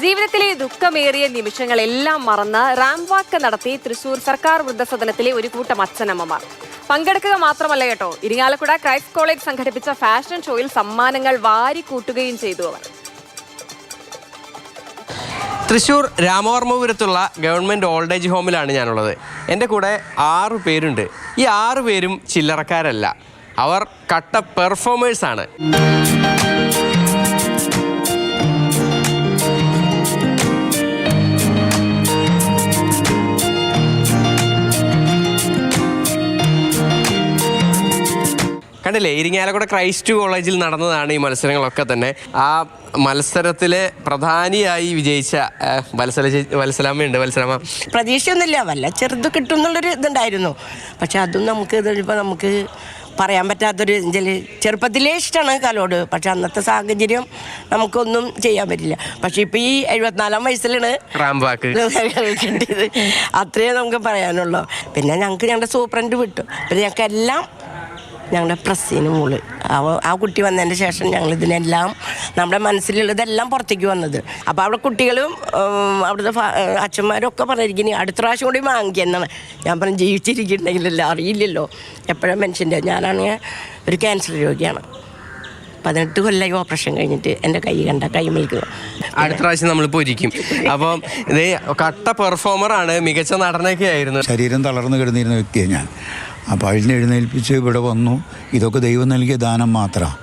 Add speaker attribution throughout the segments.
Speaker 1: ജീവിതത്തിലെ ദുഃഖമേറിയ നിമിഷങ്ങളെല്ലാം മറന്ന് റാമ്പ് വാക്ക് നടത്തി തൃശൂർ സർക്കാർ വൃദ്ധസദനത്തിലെ ഒരു കൂട്ടം അച്ഛനമ്മമാർ. പങ്കെടുക്കുക മാത്രമല്ല കേട്ടോ, ഇരിങ്ങാലക്കുട ക്രൈസ്റ്റ് കോളേജ് സംഘടിപ്പിച്ച ഫാഷൻ ഷോയിൽ സമ്മാനങ്ങൾ വാരിക്കൂട്ടുകയും ചെയ്തു അവർ.
Speaker 2: തൃശ്ശൂർ രാമവർമ്മപുരത്തുള്ള ഗവൺമെൻറ് ഓൾഡ് ഏജ് ഹോമിലാണ് ഞാനുള്ളത്. എൻ്റെ കൂടെ 6 പേരുണ്ട്. ഈ 6 പേരും ചില്ലറക്കാരല്ല, അവർ കട്ട പെർഫോമേഴ്സാണ്. കണ്ടില്ലേ, ഇരിങ്ങാലക്കുട ക്രൈസ്റ്റ് കോളേജിൽ നടന്നതാണ് ഈ മത്സരങ്ങളൊക്കെ തന്നെ. ആ മത്സരത്തിലെ പ്രധാനിയായി വിജയിച്ച വത്സലാമ്മയുണ്ട്. വത്സലാമ്മ,
Speaker 3: പ്രതീക്ഷയൊന്നുമില്ല, വല്ല ചെറുത് കിട്ടും എന്നുള്ളൊരു ഇതുണ്ടായിരുന്നു. പക്ഷെ അതും നമുക്ക് ഇതിപ്പോൾ നമുക്ക് പറയാൻ പറ്റാത്തൊരു ചെറുപ്പത്തിലേ ഇഷ്ടമാണ് കലോട്. പക്ഷെ അന്നത്തെ സാഹചര്യം നമുക്കൊന്നും ചെയ്യാൻ പറ്റില്ല. പക്ഷെ ഇപ്പം ഈ 74-ാം വയസ്സിലാണ്
Speaker 2: റാമ്പ് വാക്ക്
Speaker 3: കിട്ടിയത്. അത്രയേ നമുക്ക് പറയാനുള്ളൂ. പിന്നെ ഞങ്ങളുടെ സൂപ്രണ്ട് വിട്ടു. പിന്നെ ഞങ്ങൾക്ക് എല്ലാം ഞങ്ങളുടെ പ്രസ്സിന് മുകളിൽ ആ കുട്ടി വന്നതിന് ശേഷം ഞങ്ങൾ ഇതിനെല്ലാം നമ്മുടെ മനസ്സിലുള്ളതെല്ലാം പുറത്തേക്ക് വന്നത്. അപ്പോൾ അവിടെ കുട്ടികളും അവിടുത്തെ അച്ഛന്മാരും ഒക്കെ പറഞ്ഞിരിക്കുന്നത് അടുത്ത പ്രാവശ്യം കൂടി വാങ്ങിക്കുന്നതാണ്. ഞാൻ പറഞ്ഞു ജീവിച്ചിരിക്കുന്നുണ്ടെങ്കിലല്ല, അറിയില്ലല്ലോ എപ്പോഴാണ് മനുഷ്യൻ്റെ. ഞാനാണെങ്കിൽ ഒരു ക്യാൻസർ രോഗിയാണ്. 18 കൊല്ലമായി ഓപ്പറേഷൻ കഴിഞ്ഞിട്ട് എൻ്റെ കൈ മിൽക്കുക.
Speaker 2: അടുത്ത പ്രാവശ്യം നമ്മളിപ്പോൾ ഇരിക്കും. അപ്പം ഇത് കട്ട പെർഫോമറാണ്, മികച്ച നടനൊക്കെ ആയിരുന്നു.
Speaker 4: ശരീരം തളർന്നു കിടന്നിരുന്ന വ്യക്തിയാണ് ഞാൻ. അപ്പോൾ അതിനെ എഴുന്നേൽപ്പിച്ച് ഇവിടെ വന്നു. ഇതൊക്കെ ദൈവം നൽകിയ ദാനം മാത്രമാണ്.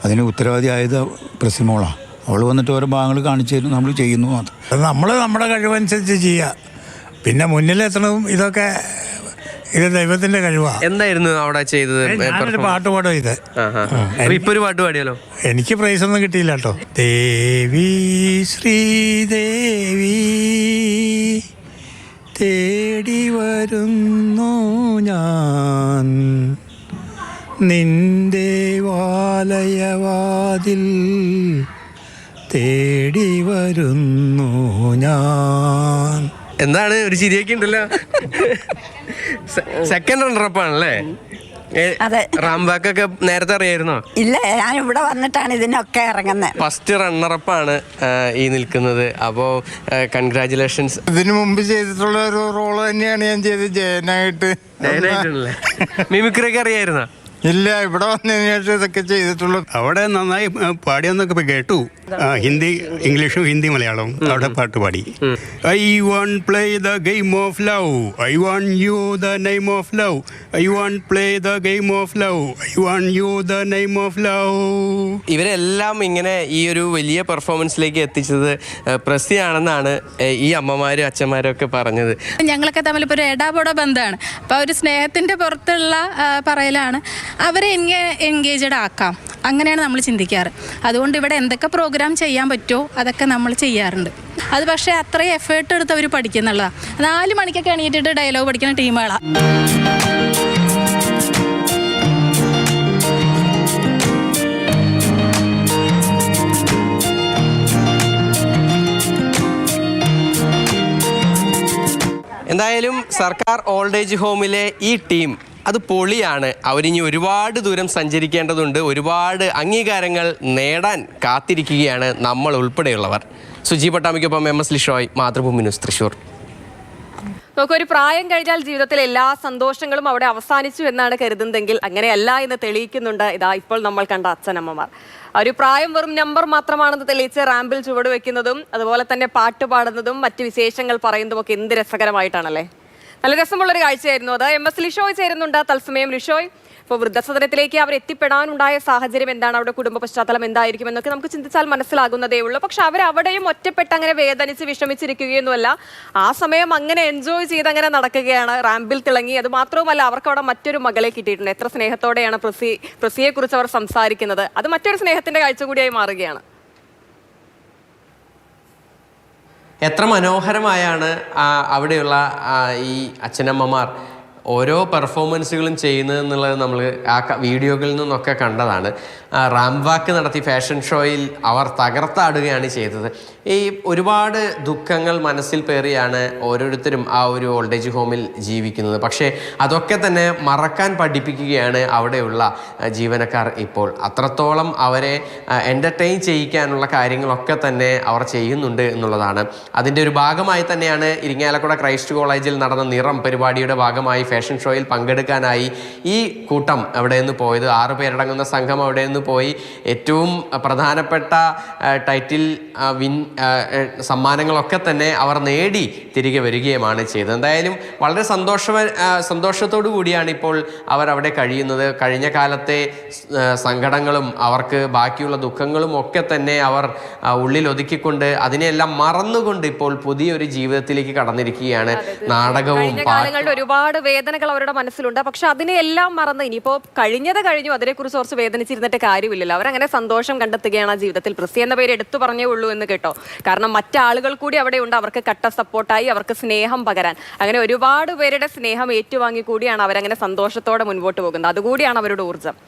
Speaker 4: അതിന് ഉത്തരവാദിയായത് പ്രസിമോളാണ്. അവൾ വന്നിട്ട് ഓരോ ഭാഗങ്ങൾ കാണിച്ചു തരും, നമ്മൾ ചെയ്യുന്നു മാത്രം.
Speaker 5: നമ്മൾ നമ്മുടെ കഴിവനുസരിച്ച് ചെയ്യുക. പിന്നെ മുന്നിലെത്തണതും ഇതൊക്കെ ഇത് ദൈവത്തിൻ്റെ കഴിവാണ്.
Speaker 2: എന്തായിരുന്നു അവിടെ ചെയ്തത്?
Speaker 5: ഞാനൊരു പാട്ട് പാടും.
Speaker 2: ഇപ്പൊ ഒരു പാട്ട് പാടിയാലോ?
Speaker 5: എനിക്ക് പ്രൈസ് ഒന്നും കിട്ടിയില്ല കേട്ടോ. ദേവി ശ്രീദേവി തേടി വരുന്നു ഞാൻ, നിന്റെ വാലയവാതിൽ തേടി വരുന്നു ഞാൻ.
Speaker 2: എന്താണ് ഒരു ചിരിയൊക്കെ ഉണ്ടല്ലോ. സെക്കൻഡ് റണ്ണറപ്പാണല്ലേ? റാമ്പ് വാക്കൊക്കെ നേരത്തെ അറിയായിരുന്നോ?
Speaker 6: ഇല്ല, ഞാൻ ഇവിടെ വന്നിട്ടാണ് ഇതിനൊക്കെ ഇറങ്ങുന്നത്.
Speaker 2: ഫസ്റ്റ് റണ്ണറപ്പാണ് ഈ നിൽക്കുന്നത്. അപ്പോൾ കൺഗ്രാറ്റുലേഷൻസ്.
Speaker 5: ഇതിനു മുമ്പ് ചെയ്തിട്ടുള്ള ഒരു റോള് തന്നെയാണ് ഞാൻ ചെയ്തത്, ജയനായിട്ട്.
Speaker 2: മിമിക്രി ഒക്കെ അറിയായിരുന്നോ?
Speaker 5: ഇല്ല, ഇവിടെ വന്നതിന് ശേഷം ഇതൊക്കെ ചെയ്തിട്ടുള്ളൂ.
Speaker 7: അവിടെ നന്നായി പാടിയെന്നൊക്കെ കേട്ടു. ഹിന്ദി, ഇംഗ്ലീഷും ഹിന്ദി മലയാളവും അവിടെ പാട്ട് പാടി. I want play the game of love, I want you the name of love, I want play the game of love, I want you the name of love.
Speaker 2: ഇവരെല്ലാം ഇങ്ങനെ ഈ ഒരു വലിയ പെർഫോമൻസിലേക്ക് എത്തിച്ചത് പ്രസിയാണെന്നാണ് ഈ അമ്മമാരും അച്ഛന്മാരും ഒക്കെ പറഞ്ഞത്.
Speaker 8: ഞങ്ങളൊക്കെ തമ്മിൽ ഇപ്പോൾ ഒരു എടാപൊട ബന്ധമാണ്. അപ്പോൾ ഒരു സ്നേഹത്തിൻ്റെ പുറത്തുള്ള പറയലാണ്. അവരെ എൻഗേജഡ് ആക്കാം, അങ്ങനെയാണ് നമ്മൾ ചിന്തിക്കാറ്. അതുകൊണ്ട് ഇവിടെ എന്തൊക്കെ പ്രോഗ്രാം ചെയ്യാൻ പറ്റുമോ അതൊക്കെ നമ്മൾ ചെയ്യാറുണ്ട്. അത് പക്ഷേ അത്രയും എഫേർട്ട് എടുത്ത് അവർ പഠിക്കുന്നുള്ളതാണ്. 4 മണിക്കൊക്കെ എണീറ്റിട്ട് ഡയലോഗ് പഠിക്കുന്ന ടീമുകളാണ്.
Speaker 2: എന്തായാലും സർക്കാർ ഓൾഡ് ഏജ് ഹോമിലെ ഈ ടീം അത് പൊളിയാണ്. അവരിനി ഒരുപാട് ദൂരം സഞ്ചരിക്കേണ്ടതുണ്ട്, ഒരുപാട് അംഗീകാരങ്ങൾ നേടാൻ കാത്തിരിക്കുകയാണ് നമ്മൾ ഉൾപ്പെടെയുള്ളവർ. സുജി പട്ടാമിക്കൊപ്പം MS ലിഷോയ്, മാതൃഭൂമി ന്യൂസ്, തൃശ്ശൂർ.
Speaker 1: നമുക്കൊരു പ്രായം കഴിഞ്ഞാൽ ജീവിതത്തിലെ എല്ലാ സന്തോഷങ്ങളും അവിടെ അവസാനിച്ചു എന്നാണ് കരുതുന്നതെങ്കിൽ അങ്ങനെയല്ല എന്ന് തെളിയിക്കുന്നുണ്ട് ഇതാ ഇപ്പോൾ നമ്മൾ കണ്ട അച്ഛനമ്മമാർ. ഒരു പ്രായം വെറും നമ്പർ മാത്രമാണെന്ന് തെളിയിച്ച് റാമ്പിൽ ചുവട് വെക്കുന്നതും അതുപോലെ തന്നെ പാട്ട് പാടുന്നതും മറ്റ് വിശേഷങ്ങൾ പറയുന്നതും ഒക്കെ എന്ത് രസകരമായിട്ടാണല്ലേ. നല്ല രസമുള്ളൊരു കാഴ്ചയായിരുന്നു അത്. MS ലിഷോയ് ചേരുന്നുണ്ട് തത്സമയം. ലിഷോയ്, ഇപ്പോൾ വൃദ്ധസദനത്തിലേക്ക് അവർ എത്തിപ്പെടാനുണ്ടായ സാഹചര്യം എന്താണ്, അവരുടെ കുടുംബ പശ്ചാത്തലം എന്തായിരിക്കും എന്നൊക്കെ നമുക്ക് ചിന്തിച്ചാൽ മനസ്സിലാകുന്നതേ ഉള്ളൂ. പക്ഷെ അവരവിടെയും ഒറ്റപ്പെട്ട് അങ്ങനെ വേദനിച്ച് വിഷമിച്ചിരിക്കുകയൊന്നുമല്ല. ആ സമയം അങ്ങനെ എൻജോയ് ചെയ്ത് അങ്ങനെ നടക്കുകയാണ്, റാമ്പിൽ തിളങ്ങി. അത് മാത്രവുമല്ല, അവർക്ക് അവിടെ മറ്റൊരു മകളെ കിട്ടിയിട്ടുണ്ട്. എത്ര സ്നേഹത്തോടെയാണ് പ്രസിയെ കുറിച്ച് അവർ സംസാരിക്കുന്നത്. അത് മറ്റൊരു സ്നേഹത്തിന്റെ കാഴ്ച കൂടിയായി മാറുകയാണ്.
Speaker 2: എത്ര മനോഹരമായാണ് അവിടെയുള്ള ഈ അച്ഛനമ്മമാർ ഓരോ പെർഫോമൻസുകളും ചെയ്യുന്നത് എന്നുള്ളത് നമ്മൾ ആ വീഡിയോകളിൽ നിന്നൊക്കെ കണ്ടതാണ്. റാം വാക്ക് നടത്തി ഫാഷൻ ഷോയിൽ അവർ തകർത്താടുകയാണ് ചെയ്തത്. ഈ ഒരുപാട് ദുഃഖങ്ങൾ മനസ്സിൽ പേറിയാണ് ഓരോരുത്തരും ആ ഒരു ഓൾഡ് ഏജ് ഹോമിൽ ജീവിക്കുന്നത്. പക്ഷേ അതൊക്കെ തന്നെ മറക്കാൻ പഠിപ്പിക്കുകയാണ് അവിടെയുള്ള ജീവനക്കാർ ഇപ്പോൾ. അത്രത്തോളം അവരെ എൻ്റർടൈൻ ചെയ്യിക്കാനുള്ള കാര്യങ്ങളൊക്കെ തന്നെ അവർ ചെയ്യുന്നുണ്ട് എന്നുള്ളതാണ്. അതിൻ്റെ ഒരു ഭാഗമായി തന്നെയാണ് ഇരിങ്ങാലക്കുട ക്രൈസ്റ്റ് കോളേജിൽ നടന്ന നിറം പരിപാടിയുടെ ഭാഗമായി ഫാഷൻ ഷോയിൽ പങ്കെടുക്കാനായി ഈ കൂട്ടം അവിടെ നിന്ന് പോയത്. 6 പേരടങ്ങുന്ന സംഘം അവിടെ നിന്ന് പോയി ഏറ്റവും പ്രധാനപ്പെട്ട ടൈറ്റിൽ സമ്മാനങ്ങളൊക്കെ തന്നെ അവർ നേടി തിരികെ വരികയുമാണ് ചെയ്തത്. എന്തായാലും വളരെ സന്തോഷത്തോടു കൂടിയാണ് ഇപ്പോൾ അവർ അവിടെ കഴിയുന്നത്. കഴിഞ്ഞ കാലത്തെ സങ്കടങ്ങളും അവർക്ക് ബാക്കിയുള്ള ദുഃഖങ്ങളും ഒക്കെ തന്നെ അവർ ഉള്ളിൽ ഒതുക്കിക്കൊണ്ട് അതിനെല്ലാം മറന്നുകൊണ്ട് ഇപ്പോൾ പുതിയൊരു ജീവിതത്തിലേക്ക് കടന്നിരിക്കുകയാണ്. നാടകവും
Speaker 1: കാലങ്ങളുടെ ഒരുപാട് വേദനകൾ അവരുടെ മനസ്സിലുണ്ട്. പക്ഷെ അതിനെല്ലാം മറന്ന് ഇനിയിപ്പോ കഴിഞ്ഞത് കഴിഞ്ഞു, അതിനെക്കുറിച്ച് കുറച്ച് വേദനിച്ചിരുന്നിട്ട് കാര്യമില്ലല്ലോ. അവരങ്ങനെ സന്തോഷം കണ്ടെത്തുകയാണ് ആ ജീവിതത്തിൽ. പ്രസി എന്ന പേര് എടുത്തു പറഞ്ഞേ ഉള്ളൂ എന്ന് കേട്ടോ. കാരണം മറ്റാളുകൾ കൂടി അവിടെ ഉണ്ട്, അവർക്ക് കട്ട സപ്പോർട്ടായി, അവർക്ക് സ്നേഹം പകരാൻ. അങ്ങനെ ഒരുപാട് പേരുടെ സ്നേഹം ഏറ്റുവാങ്ങി കൂടിയാണ് അവരങ്ങനെ സന്തോഷത്തോടെ മുൻപോട്ട് പോകുന്നത്. അതുകൂടിയാണ് അവരുടെ ഊർജ്ജം.